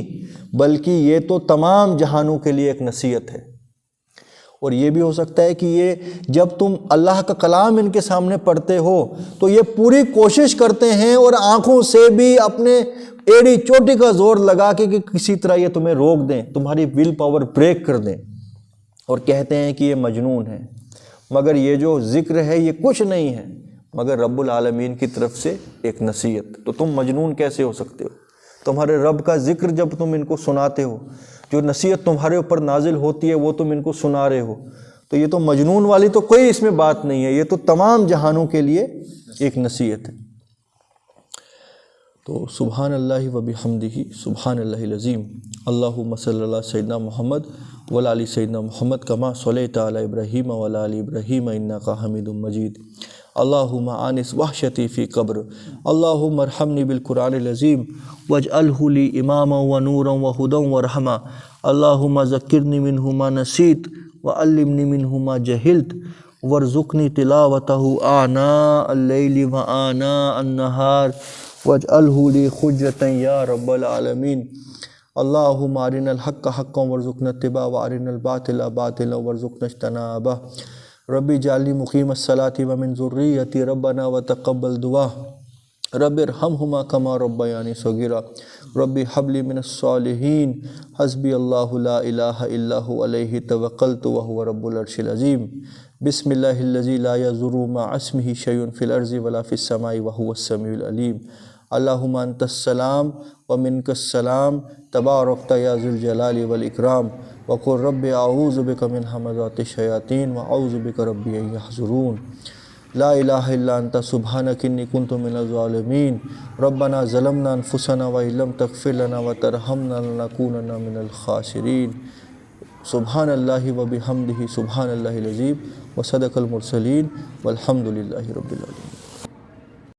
بلکہ یہ تو تمام جہانوں کے لیے ایک نصیحت ہے۔ اور یہ بھی ہو سکتا ہے کہ یہ جب تم اللہ کا کلام ان کے سامنے پڑھتے ہو تو یہ پوری کوشش کرتے ہیں اور آنکھوں سے بھی اپنے ایڑی چوٹی کا زور لگا کے کہ کسی طرح یہ تمہیں روک دیں، تمہاری ول پاور بریک کر دیں، اور کہتے ہیں کہ یہ مجنون ہے۔ مگر یہ جو ذکر ہے یہ کچھ نہیں ہے مگر رب العالمین کی طرف سے ایک نصیحت۔ تو تم مجنون کیسے ہو سکتے ہو؟ تمہارے رب کا ذکر جب تم ان کو سناتے ہو، جو نصیحت تمہارے اوپر نازل ہوتی ہے وہ تم ان کو سنا رہے ہو، تو یہ تو مجنون والی تو کوئی اس میں بات نہیں ہے، یہ تو تمام جہانوں کے لیے ایک نصیحت ہے۔ تو سبحان اللہ و بحمدہ سبحان اللہ العظیم۔ اللہم صلی اللہ سیدنا محمد وعلی آل سیدنا محمد کما صلیت علی ابراہیم وعلی آل ابراہیم انک حمید مجید۔ اللہم آنس وحشتی فی قبر، اللہم ارحمنی بالقرآن العظیم واجعلہ لی اماما ونورا وہدا ورحمہ، اللہم ذکرنی منہ ما نسیت وعلمنی منہ ما جہلت وارزقنی تلاوتہ آناء اللیل وآناء النہار واجعلہ لی حجۃ یا رب العالمین۔ اللہم ارنا الحق حقا وارزقنا اتباعہ وارنا الباطل باطلا وارزقنا اجتنابہ۔ رب اجعلنی مقیم الصلاۃ ومن ذریتی ربنا وتقبل دعا۔ رب ارحمہما کما ربیانی صغیرا۔ رب حب لی من الصالحین۔ حسبی اللہ لا الہ الا هو علیہ توکلت وہو رب العرش العظیم۔ بسم اللہ الذی لا یضر مع اسمہ شیء فی الارض ولا فی السماء وہو السمیع العلیم۔ اللہم انت السلام ومنک السلام تبارکت یا ذی الجلال والاکرام۔ وقل رب اعوذ بک من ہمزات الشیاطین واعوذ بک رب ان یحضرون۔ لا الہ الا انت سبحانک انی کنت من الظالمین۔ ربنا ظلمنا انفسنا وان لم تغفر لنا وترحمنا لنکونن من الخاسرین۔ سبحان اللہ وبحمدہ سبحان اللہ العظیم وصدق المرسلین والحمد للہ رب العالمین۔